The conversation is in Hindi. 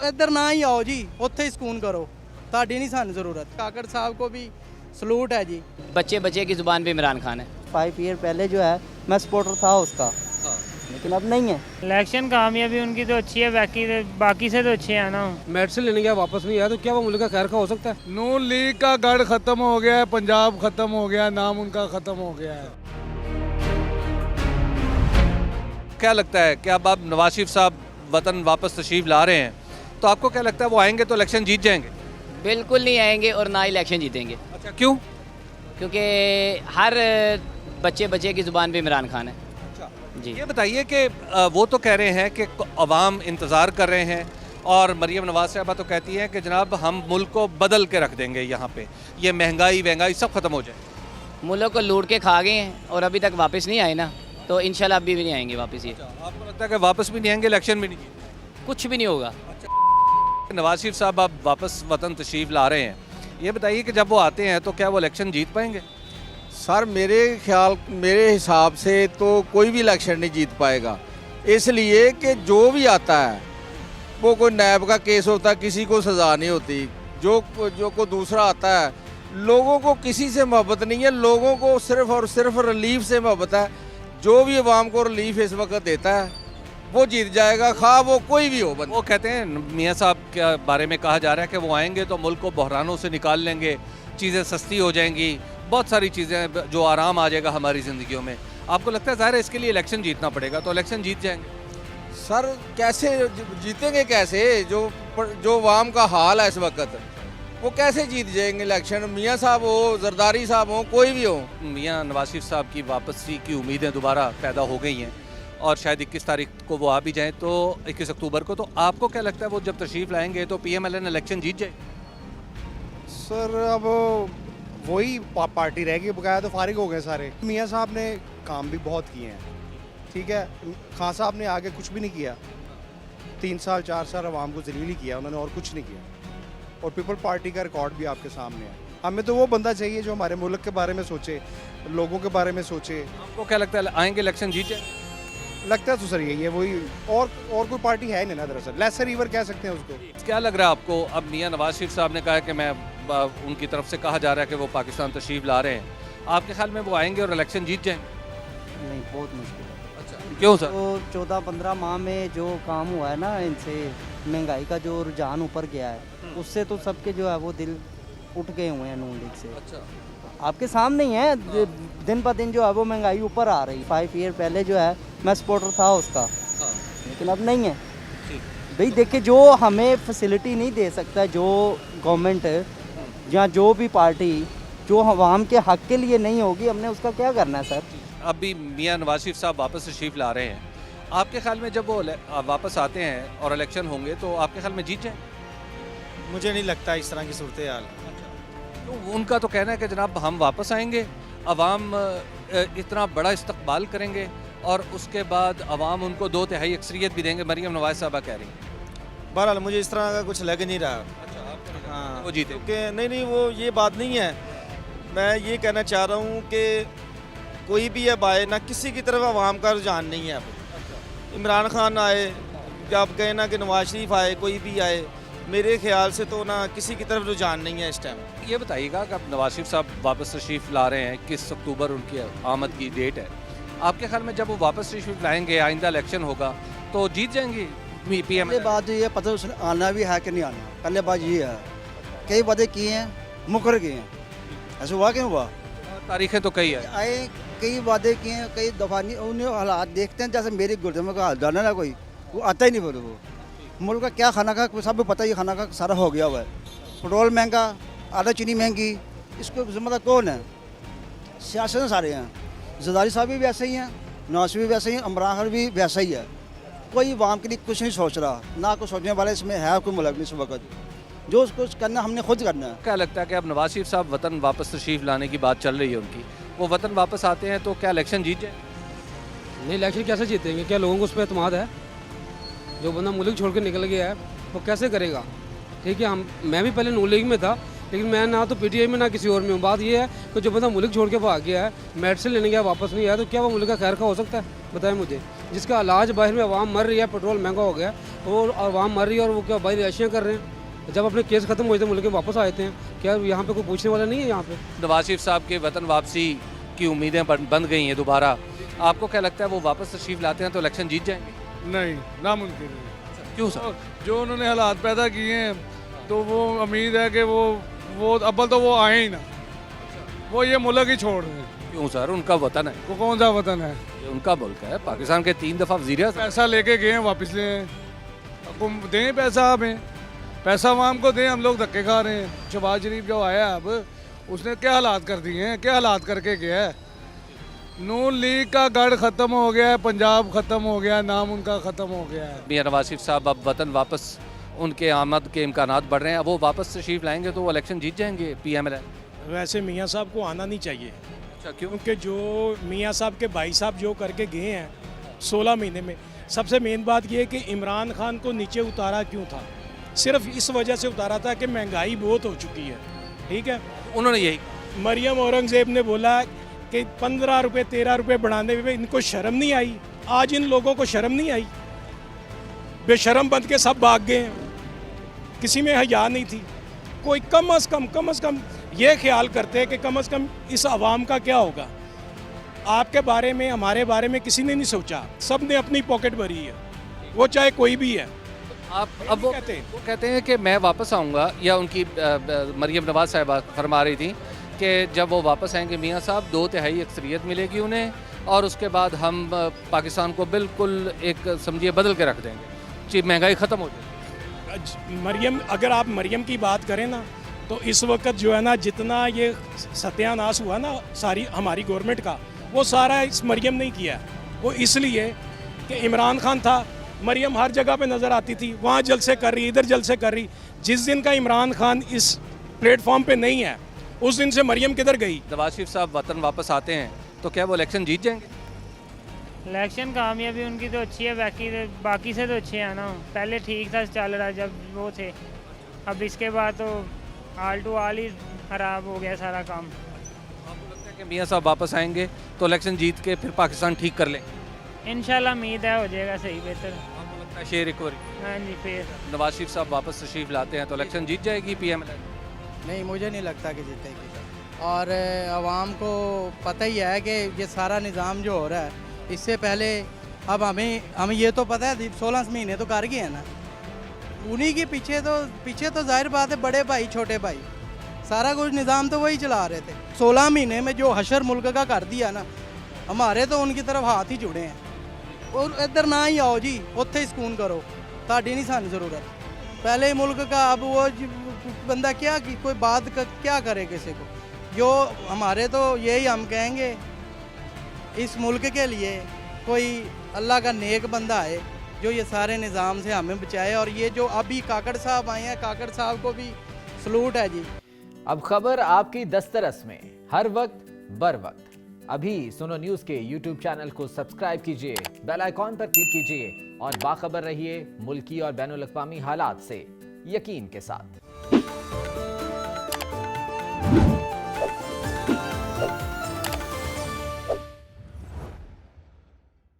ਇੱਧਰ ਨਾ ਹੀ ਆਓ ਜੀ, ਉੱਥੇ ਹੀ ਸਕੂਨ ਕਰੋ, ਤੁਹਾਡੀ ਨਹੀਂ ਸਾਨੂੰ ਜ਼ਰੂरत। काकड़ साहब को भी सलूट है जी। बच्चे बच्चे की ज़ुबान पे इमरान खान है। 5 ईयर पहले जो है मैं सपोर्टर था उसका, लेकिन अब नहीं है। इलेक्शन कामयाबी उनकी तो अच्छी है, बाकी से तो अच्छे हैं ना। मेडिसिन लेने गया वापस नहीं आया तो क्या वो मुल्क का खैर का हो सकता है? नून लीग का गढ़ खत्म हो गया है, पंजाब खत्म हो गया है, नाम उनका खत्म हो गया है। क्या लगता है कि अब नवाज शरीफ साहब वतन वापस तशरीफ ला रहे हैं, तो आपको क्या लगता है वो आएंगे तो इलेक्शन जीत जाएंगे? बिल्कुल नहीं आएंगे और ना इलेक्शन जीतेंगे। अच्छा, क्यों? क्योंकि हर बच्चे बच्चे की ज़ुबान पे इमरान खान है। जी ये बताइए कि वो तो कह रहे हैं कि अवाम इंतज़ार कर रहे हैं और मरीम नवाज साहबा तो कहती हैं कि जनाब हम मुल्क को बदल के रख देंगे, यहाँ पे ये महंगाई सब ख़त्म हो जाए। मुल्क को लूट के खा गए हैं और अभी तक वापस नहीं आए ना, तो इंशाल्लाह अभी भी नहीं आएंगे वापस। ये आपको लगता है कि वापस भी नहीं आएंगे, इलेक्शन भी नहीं जीतेंगे? कुछ भी नहीं होगा। नवाज शरीफ साहब अब वापस वतन तशरीफ ला रहे हैं, ये बताइए कि जब वो आते हैं तो क्या वो इलेक्शन जीत पाएंगे? सर मेरे हिसाब से तो कोई भी इलेक्शन नहीं जीत पाएगा, इसलिए कि जो भी आता है वो कोई नैब का केस होता है, किसी को सज़ा नहीं होती। जो कोई दूसरा आता है, लोगों को किसी से मोहब्बत नहीं है, लोगों को सिर्फ और सिर्फ रिलीफ से मोहब्बत है। जो भी अवाम को रिलीफ इस वक्त देता है वो जीत जाएगा, खा वो कोई भी हो बंदा। वो कहते हैं मियाँ साहब के बारे में कहा जा रहा है कि वो आएंगे तो मुल्क को बहरानों से निकाल लेंगे, चीज़ें सस्ती हो जाएंगी, बहुत सारी चीज़ें जो आराम आ जाएगा हमारी ज़िंदगियों में। आपको लगता है ज़ाहिर है इसके लिए इलेक्शन जीतना पड़ेगा, तो इलेक्शन जीत जाएंगे? सर कैसे जीतेंगे, कैसे जो अवाम का हाल है इस वक्त, वो कैसे जीत जाएंगे इलेक्शन? मियाँ साहब हो, जरदारी साहब हो, कोई भी हो। मियाँ नवाज शरीफ साहब की वापसी की उम्मीदें दोबारा पैदा हो गई हैं और शायद 21 तारीख को वो आ भी जाएँ, तो 21 अक्टूबर को। तो आपको क्या लगता है वो जब तशरीफ़ लाएंगे तो PMLN इलेक्शन जीत जाएगी? सर अब वही पार्टी रहेगी, बकाया तो फारिग हो गए सारे। मियाँ साहब ने काम भी बहुत किए हैं, ठीक है। खान साहब ने आगे कुछ भी नहीं किया, 3 साल 4 साल आवाम को जलील ही किया उन्होंने, और कुछ नहीं किया। और पीपल पार्टी का रिकॉर्ड भी आपके सामने है। हमें तो वो बंदा चाहिए जो हमारे मुल्क के बारे में सोचे, लोगों के बारे में सोचे। आपको क्या लगता है आएंगे इलेक्शन जीत जाएंगे? लगता है तो सर यही है, वही और कोई पार्टी है नहीं ना दरअसल, लेसर ईवर कह सकते हैं उसको। क्या लग रहा है आपको, अब मियाँ नवाज शरीफ साहब ने कहा है कि मैं उनकी तरफ से कहा जा रहा है कि वो पाकिस्तान तशरीफ़ ला रहे हैं, आपके ख्याल में वो आएंगे और इलेक्शन जीत जाएंगे? नहीं, बहुत मुश्किल है। अच्छा, क्यों सर? तो 14-15 माह में जो काम हुआ है ना इनसे, महंगाई का जो रुझान ऊपर गया है, उससे तो सबके जो है वो दिल उठ गए हुए हैं नून लीग से। अच्छा, आपके सामने ही है, दिन ब दिन जो है वो महंगाई ऊपर आ रही। 5 ईयर पहले जो है मैं सपोर्टर था उसका, लेकिन अब नहीं है। भाई देखिए, जो हमें फैसिलिटी नहीं दे सकता, जो गवर्नमेंट या जो भी पार्टी जो आवाम के हक के लिए नहीं होगी, हमने उसका क्या करना है सर? अभी मियाँ नवाज शरीफ साहब वापस तशरीफ़ ला रहे हैं, आपके ख्याल में जब वो वापस आते हैं और इलेक्शन होंगे तो आपके ख्याल में जीत जाए? मुझे नहीं लगता इस तरह की सूरत हाल। तो उनका तो कहना है कि जनाब हम वापस आएंगे, अवाम इतना बड़ा इस्तकबाल करेंगे और उसके बाद अवाम उनको 2/3 अक्सरियत भी देंगे। मरीम नवाज साहबा कह रही हैं। बहरहाल मुझे इस तरह का कुछ लग नहीं रहा। अच्छा, हाँ, वो जीते? क्योंकि नहीं वो ये बात नहीं है। मैं ये कहना चाह रहा हूँ कि कोई भी अब आए ना, किसी की तरफ अवाम का रुझान नहीं है। अब इमरान खान आए, आप कहें ना कि नवाज शरीफ आए, कोई भी आए, मेरे ख्याल से तो ना किसी की तरफ रुझान नहीं है इस टाइम। ये बताइएगा कि अब नवाज शरीफ साहब वापस तशरीफ़ ला रहे हैं, 21 अक्टूबर उनकी आमद की डेट है, आपके ख्याल में जब वो वापस तशरीफ़ लाएंगे, आइंदा इलेक्शन होगा, तो जीत जाएंगी PM? पहले बात ये पता उसने आना भी है कि नहीं आना। पहले बात ये है, कई बातें की हैं, मुकर गए हैं, ऐसा हुआ क्यों हुआ? तारीखें तो कई है, आए कई वादे किए हैं, कई दफ़ा नहीं, उन्हें हालात देखते हैं। जैसे मेरी गुर्दे में का हाल डालना ना, कोई वो आता ही नहीं बोले। वो मुल्क का क्या खाना का सब पता ही, खाना का सारा हो गया हुआ है। पेट्रोल महंगा, आटा चीनी महंगी, इसको जिम्मेदार कौन है? सियासत सारे हैं। जरदारी साहब भी वैसे ही हैं, नवाज शरीफ भी वैसे ही, इमरान खान भी वैसा ही है। कोई अवाम के लिए कुछ नहीं सोच रहा, ना कुछ सोचने वाला इसमें है कोई मुल्क में इस वक्त। जो उसको करना हमने खुद करना है। क्या लगता है कि अब नवाज शरीफ साहब वतन वापस तशरीफ़ लाने की बात चल रही है उनकी, वो वतन वापस आते हैं तो क्या इलेक्शन जीत जाए? नहीं, इलेक्शन कैसे जीतेंगे? क्या लोगों को उस पर एतमाद है? जो बंदा मुल्क छोड़ के निकल गया है वो कैसे करेगा? ठीक है, मैं भी पहले नून लीग में था, लेकिन मैं ना तो PTI में ना किसी और में हूँ। बात ये है कि जो बंदा मुल्क छोड़ के भाग गया है, मेडिसिन लेने गया वापस नहीं आया, तो क्या वो मुल्क का खैर का हो सकता है? बताएं मुझे। जिसका इलाज बाहर में आवाम मर रही है, पेट्रोल महंगा हो गया और आवाम मर रही है, और वो क्या बाहर रिहायशियाँ कर रहे हैं। जब अपने केस खत्म हो जाते हैं मुल्क में वापस आते हैं, क्या यहाँ पे कोई पूछने वाला नहीं है? यहाँ पे नवाज शरीफ साहब के वतन वापसी की उम्मीदें बंद गई हैं दोबारा। आपको क्या लगता है वो वापस तशरीफ लाते हैं तो इलेक्शन जीत जाएंगे? नहीं, नामुमकिन है। क्यों सर? जो उन्होंने हालात पैदा किए हैं तो वो उम्मीद है कि वो अव्वल तो वो आए ही ना, वो ये मुल्क ही छोड़ दें। क्यों सर? उनका वतन है, वो कौन सा वतन है? ये उनका मुल्क है। पाकिस्तान के 3 दफ़ा वज़ीर पैसा लेके गए हैं, वापस ले आए। अब दें पैसा, हमें पैसा आवाम को दें, हम लोग धक्के खा रहे हैं। शहबाज शरीफ जो आया अब उसने क्या हालात कर दिए हैं, क्या हालात करके गया है। नून लीग का गढ़ ख़त्म हो गया है, पंजाब ख़त्म हो गया है, नाम उनका ख़त्म हो गया है। मियां नवाज शरीफ साहब अब वतन वापस उनके आमद के इम्कानात बढ़ रहे हैं, अब वो वापस तशरीफ लाएंगे तो वो इलेक्शन जीत जाएंगे PML। वैसे मियाँ साहब को आना नहीं चाहिए, अच्छा क्यों? क्योंकि जो मियाँ साहब के भाई साहब जो करके गए हैं 16 महीने में, सबसे मेन बात ये है कि इमरान खान को नीचे उतारा क्यों था? सिर्फ इस वजह से उतारा था कि महंगाई बहुत हो चुकी है, ठीक है। उन्होंने यही मरियम औरंगज़ेब ने बोला कि 15 रुपये 13 रुपये बढ़ाने में इनको शर्म नहीं आई। आज इन लोगों को शर्म नहीं आई, बेशर्म बन के सब भाग गए हैं, किसी में हया नहीं थी। कोई कम अज़ कम ये ख्याल करते हैं कि कम अज़ कम इस आवाम का क्या होगा। आपके बारे में, हमारे बारे में किसी ने नहीं सोचा, सब ने अपनी पॉकेट भरी है, वो चाहे कोई भी है। आप अब वो कहते हैं कि मैं वापस आऊँगा, या उनकी मरियम नवाज साहिबा फरमा रही थी कि जब वो वापस आएंगे मियाँ साहब 2/3 अक्सरियत मिलेगी उन्हें, और उसके बाद हम पाकिस्तान को बिल्कुल एक समझिए बदल के रख देंगे, जी महंगाई ख़त्म हो जाएगी। मरियम, अगर आप मरियम की बात करें ना, तो इस वक्त जो है ना, जितना ये सत्यानाश हुआ ना सारी हमारी गवर्नमेंट का, वो सारा इस मरियम ने किया। वो इसलिए कि इमरान खान था, मरियम हर जगह पे नज़र आती थी, वहाँ जलसे कर रही, इधर जलसे कर रही। जिस दिन का इमरान खान इस प्लेटफॉर्म पे नहीं है, उस दिन से मरियम किधर गई? नवाज शरीफ साहब वतन वापस आते हैं तो क्या वो इलेक्शन जीत जाएंगे? इलेक्शन कामयाबी उनकी तो अच्छी है, बाकी से तो अच्छे हैं ना। पहले ठीक था चल रहा जब वो थे, अब इसके बाद तो आल टू आल ही ख़राब हो गया सारा काम। आपको लगता है कि मियाँ साहब वापस आएंगे तो इलेक्शन जीत के फिर पाकिस्तान ठीक कर लें? इंशाल्लाह उम्मीद है हो जाएगा सही बेहतर। आपको लगता है शेयर रिकवरी? हाँ जी। फिर नवाज शरीफ साहब वापस तशरीफ लाते हैं तो इलेक्शन जीत जाएगी PML? नहीं, मुझे नहीं लगता कि जीतेगी सर। और आवाम को पता ही है कि ये सारा निज़ाम जो हो रहा है, इससे पहले अब हमें ये तो पता है 16 महीने तो कर गए हैं ना, उन्हीं के पीछे तो जाहिर बात है बड़े भाई छोटे भाई सारा कुछ निज़ाम तो वही चला रहे थे। 16 महीने में जो हशर मुल्क का कर दिया ना, हमारे तो उनकी तरफ हाथ ही जुड़े हैं। और इधर ना ही आओ जी, उत्थे ही सुकून करो, ताड़ी नहीं सानी ज़रूरत पहले ही मुल्क का। अब वो बंदा क्या की कोई बात क्या करे किसी को? जो हमारे तो यही हम कहेंगे, इस मुल्क के लिए कोई अल्लाह का नेक बंदा है जो ये सारे निज़ाम से हमें बचाए। और ये जो अभी काकड़ साहब आए हैं, काकड़ साहब को भी सलूट है जी। अब खबर आपकी दस्तरस में, हर वक्त बर वक्त। अभी सुनो न्यूज के YouTube चैनल को सब्सक्राइब कीजिए, बेल आइकॉन पर क्लिक कीजिए और बाखबर रहिए मुल्की और बैनुल अक़वामी हालात से यकीन के साथ।